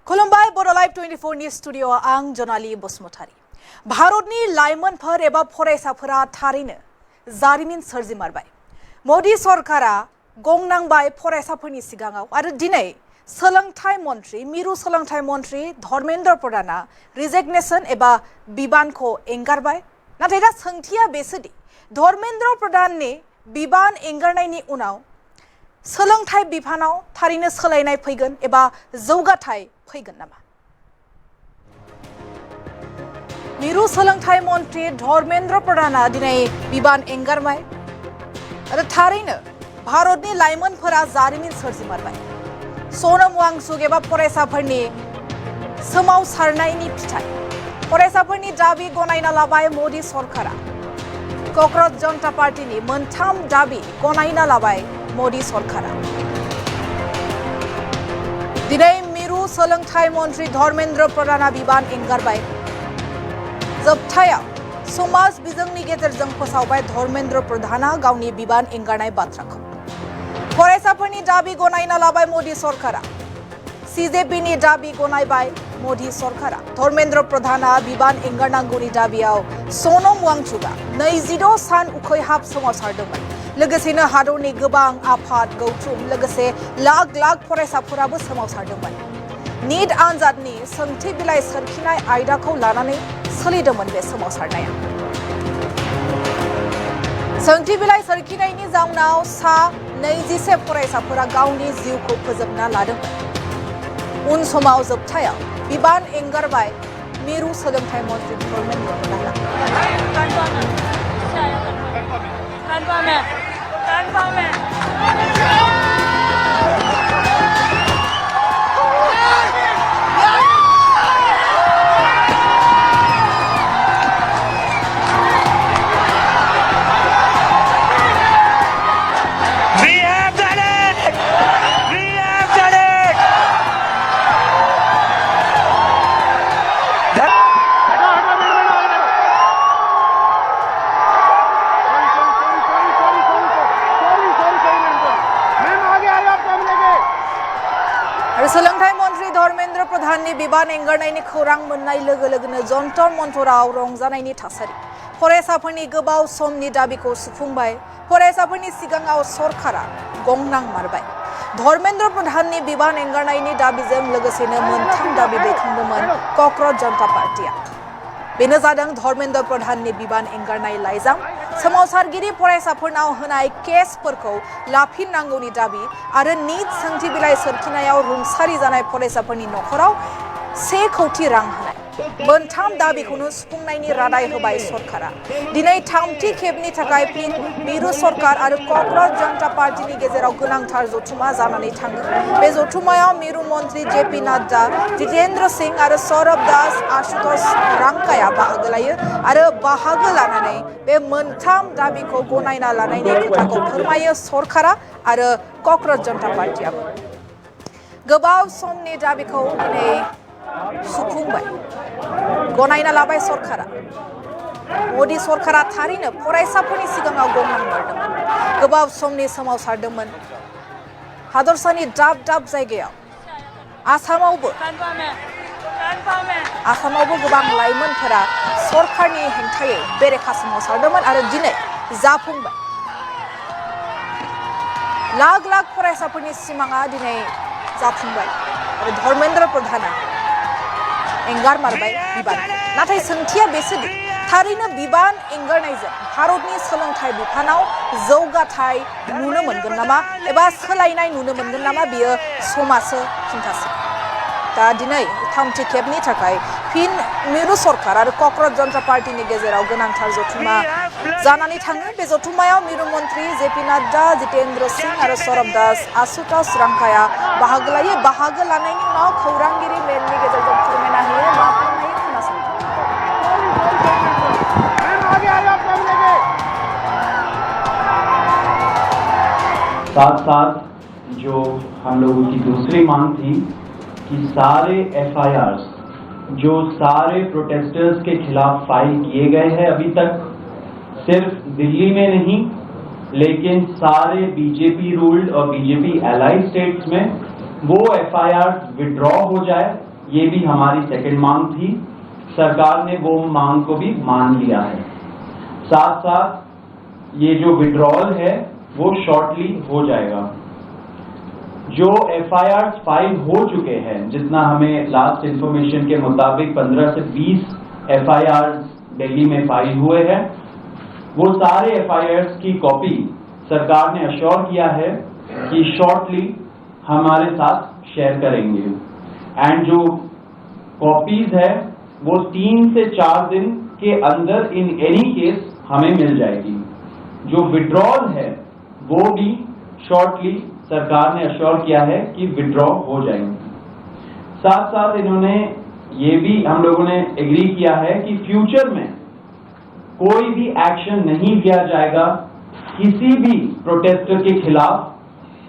खुलुमबाय बड' लाइभ 24 नि स्टुडिअ आं जनाली बसुमतारी। भारतनि लाइमोनफोर एबा फरायसाफोरा थारैनो जारिमिन सोरजिमारबाय। मोदी सरकारा गंनांबाय फरायसाफोरनि सिगाङाव आरो दिनै सोलोंथाइ मन्त्री मिरु सोलोंथाइ मन्त्री धर्मेन्द्र प्रधाना रिजिगनेशन एबा बिबानखौ एंगारबाय। नाथाय दा सोंथिया बेसोदि धर्मेन्द्र प्रधाननि बिबान एंगारनायनि उनाव सोलोंथाइ बिफानाव थारैनो सोलायनाय फैगोन एबा जौगाथाय फैगोन नामा? मिरु सोलोंथाइ मन्त्री धर्मेन्द्र प्रधाना दिनै बिबान एंगारबाय आरो थारैनो भारतनि लाइमोनफोरा जारिमिन सोरजिमारबाय। सोनम वांचुक एबा फरायसाफोरनि सोमावसारनायनि फिथाइ फरायसाफोरनि दाबि गनायना लाबाय मोदी सरकारा। क'क्राझार जनता पार्टीनि मोनथाम दाबि गनायना लाबाय मोदी सरकारा। दिनै मिरु सोलोंथाइ मन्त्री धर्मेन्द्र प्रधाना बिबान एंगारबाय। जोबथायाव समाज बिजोंनि गेजेरजों फोसावबाय धर्मेन्द्र प्रधाना गावनि बिबान एंगारनाय बाथ्राखौ। फरायसाफोरनि दाबि गनायना लाबाय मोदी सरकारा। सीजेपीनि दाबि गनायबाय मोदी सरकारा। धर्मेन्द्र प्रधाना बिबान एंगारनांगौनि दाबियाव सोनम वांचुकआ 26 सान उखैहाब सोमावसारदोंमोन। लोगोसेनो हादरनि गोबां आफाद गौथुम लोगोसे लाख लाख फरायसाफोराबो सोमावसारदोंमोन। नीट आनजादनि सोंथि बिलाइ सोरखिनाय आयदाखौ लानानै सोलिदोंमोन बे सोमावसारनाया। सोंथि बिलाइ सोरखिनायनि जाउनाव सा 21 फरायसाफोरा गावनि जिउखौ फोजोबना लादोंमोन। उन समाव जोबथायाव बिबान एंगारबाय मिरु सोलोंथाइ मन्त्री धर्मेन्द्र प्रधाना। सोलोंथाइ मन्त्री धर्मेन्द्र प्रधाननि बिबान एंगारनायनि खौरां मोननाय लोगो लोगोनो जन्तर मन्तराव रंजानायनि थासारि। फरायसाफोरनि गोबाव समनि दाबिखौ सुफुंबाय। फरायसाफोरनि सिगाङाव सरकारा गंनांमारबाय। धर्मेन्द्र प्रधाननि बिबान एंगारनायनि दाबिजों लोगोसेनो मोनथाम दाबि दैखांदोंमोन क'क्राझार जनता पार्टीआ। बेनो जादों धर्मेन्द्र प्रधाननि बिबान एंगारनाय लाइजाम, सोमावसारगिरि फरायसाफोरनाव होनाय केसफोरखौ लाफिननांगौनि दाबि आरो नीट सोंथि बिलाइ सोरखिनायाव रुंसारि जानाय फरायसाफोरनि नखराव 1 कौटि रां होनाय। मोनथाम दाबिखौनो सुफुंनायनि रादाय होबाय सरकारा। दिनै थामथि खेबनि थाखाय फिन मिरु सरकार आरो क'क्राझार जनता पार्टीनि गेजेराव गोनांथार जथुमा जानानै थाङो। बे जथुमायाव मिरु मन्त्री जेपी नड्डा, जितेन्द्र सिंह आरो सौरभ दास आशुतोष रांकाया बाहागो लायो आरो बाहागो लानानै बे मोनथाम दाबिखौ गनायना लानायनि खोथाखौ फोरमायो सरकारा आरो क'क्राझार जनता पार्टीआबो। गोबाव समनि दाबिखौ दिनै सुफुंबाय, गनायना लाबाय सरकारा। मोदी सरकारा थारैनो फरायसाफोरनि सिगाङाव गंनांमारदोंमोन। गोबाव समनि सोमावसारदोंमोन। हादरसानि दाब दाब जायगायाव आसामावबो गोबां लाइमोनफोरा सरकारनि हेंथायै बेरेखा सोमावसारदोंमोन आरो दिनै जाफुंबाय। लाख लाख फरायसाफोरनि सिमाङा दिनै जाफुंबाय आरो धर्मेन्द्र प्रधाना एंगारमारबाय बिबान। नाथाय सोंथिया बेसोदि थारैनो बिबान एंगारनायजों भारतनि सोलोंथाइ बिफानाव जौगाथाय नुनो मोनगोन नामा एबा सोलायनाय नुनो मोनगोन नामा बियो समासो खिन्थासिगोन। दा दिनै थामथि खेबनि थाखाय फिन मिरु सरकार आरो क'क्राझार जनता पार्टीनि गेजेराव गोनांथार जथुमा जानानै थाङो। बे जथुमायाव मिरु मन्त्री जेपी नड्डा, जितेन्द्र सिंह आरो सौरभ दास आशुतोष रांकाया बाहागो लायो। बाहागो लानायनि उनाव खौरांगिरि मेलनि गेजेरजों फोरमायना होयो मा फोरमायो खोनासंदो। साथ साथ जो हम लोगों की दूसरी मांग थी कि सारे FIRs जो सारे प्रोटेस्टर्स के खिलाफ फाइल किए गए हैं अभी तक, सिर्फ दिल्ली में नहीं लेकिन सारे बीजेपी रूल्ड और बीजेपी एलाइड स्टेट्स में वो FIR विड्रॉ हो जाए ये भी हमारी सेकंड मांग थी। सरकार ने वो मांग को भी मान लिया है। साथ साथ ये जो विड्रॉल है वो शॉर्टली हो जाएगा। जो FIR फाइल हो चुके हैं, जितना हमें लास्ट इंफॉर्मेशन के मुताबिक 15 से 20 FIR दिल्ली में फाइल हुए हैं, वो सारे FIRs की कॉपी सरकार ने अश्योर किया है कि शॉर्टली हमारे साथ शेयर करेंगे। एंड जो कॉपीज है वो 3 से 4 दिन के अंदर इन एनी केस हमें मिल जाएगी। जो विड्रॉल है वो भी शॉर्टली सरकार ने अश्योर किया है कि विड्रॉ हो जाएंगे। साथ साथ इन्होंने ये भी हम लोगों ने एग्री किया है कि फ्यूचर में कोई भी एक्शन नहीं लिया जाएगा किसी भी प्रोटेस्टर के खिलाफ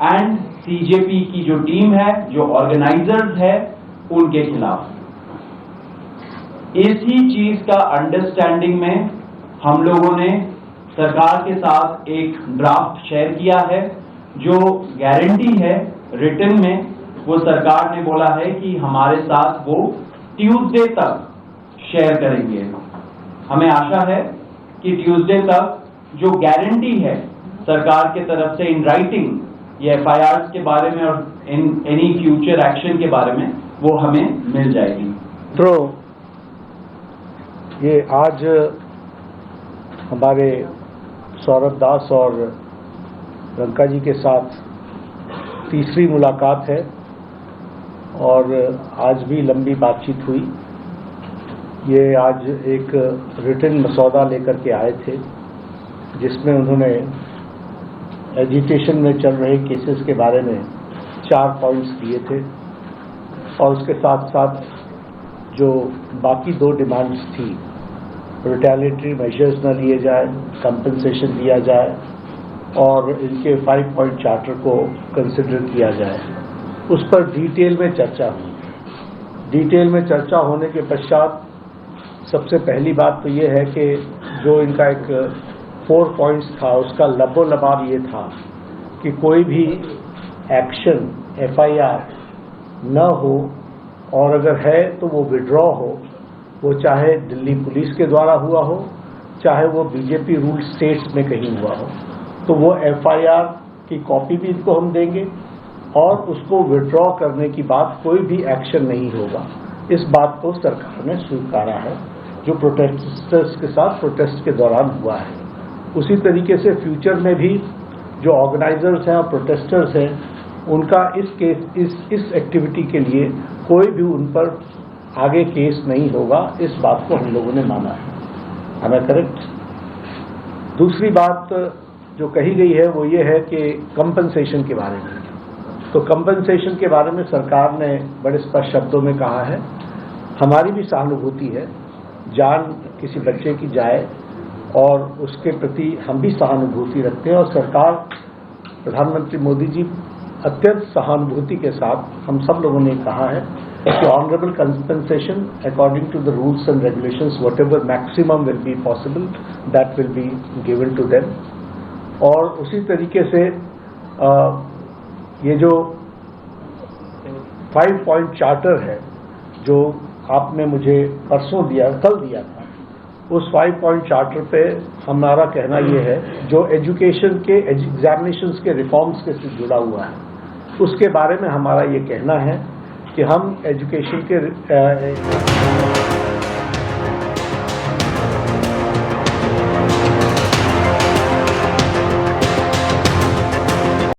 एंड CJP की जो टीम है, जो ऑर्गेनाइजर्स है, उनके खिलाफ। इसी चीज का अंडरस्टैंडिंग में हम लोगों ने सरकार के साथ एक ड्राफ्ट शेयर किया है। जो गारंटी है रिटन में, वो सरकार ने बोला है कि हमारे साथ वो ट्यूसडे तक शेयर करेंगे। हमें आशा है कि ट्यूसडे तक जो गारंटी है सरकार के तरफ से इन राइटिंग ये FIRs के बारे में और इन एनी फ्यूचर एक्शन के बारे में, वो हमें मिल जाएगी। तो ये आज हमारे सौरभ दास और रंका जी के साथ तीसरी मुलाकात है और आज भी लंबी बातचीत हुई। ये आज एक रिटन मसौदा लेकर के आए थे जिसमें उन्होंने एजुकेशन में चल रहे केसेस के बारे में 4 पॉइंट्स दिए थे और उसके साथ साथ जो बाकी 2 डिमांड्स थी, रिटेलिएटरी मेजर्स न लिए जाए, कंपनसेशन दिया जाए और इनके 5 पॉइंट चार्टर को कंसिडर किया जाए, उस पर डिटेल में चर्चा हुई। डिटेल में चर्चा होने के पश्चात सबसे पहली बात तो ये है कि जो इनका एक 4 पॉइंट्स था उसका लबोलबाब ये था कि कोई भी एक्शन FIR न हो और अगर है तो वो विड्रॉ हो, वो चाहे दिल्ली पुलिस के द्वारा हुआ हो, चाहे वो BJP रूल स्टेट्स में कहीं हुआ हो, तो वो FIR की कॉपी भी इनको हम देंगे और उसको विड्रॉ करने की बात कोई भी एक्शन नहीं होगा। इस बात को सरकार ने स्वीकारा है जो प्रोटेस्टर्स के साथ प्रोटेस्ट के दौरान हुआ है। उसी तरीके से फ्यूचर में भी जो ऑर्गेनाइजर्स हैं और प्रोटेस्टर्स हैं, उनका इस एक्टिविटी के लिए कोई भी उन पर आगे केस नहीं होगा। इस बात को हम लोगों ने माना है। हमें करेक्ट। दूसरी बात जो कही गई है वो ये है कि कंपनसेशन के बारे में। तो कंपनसेशन के बारे में सरकार ने बड़े स्पष्ट शब्दों में कहा है, हमारी भी सहानुभूति है, जान किसी बच्चे की जाए और उसके प्रति हम भी सहानुभूति रखते हैं और सरकार, प्रधानमंत्री मोदी जी अत्यंत सहानुभूति के साथ हम सब लोगों ने कहा है कि honourable compensation according to the rules and regulations whatever maximum will be possible that will be given to them. और उसी तरीके से ये जो 5 पॉइंट चार्टर है जो आपने मुझे परसों दिया, कल दिया था, उस 5 पॉइंट चार्टर पे हमारा कहना ये है जो एजुकेशन के एग्जामिनेशंस के रिफॉर्म्स के से जुड़ा हुआ है, उसके बारे में हमारा ये कहना है कि हम एजुकेशन के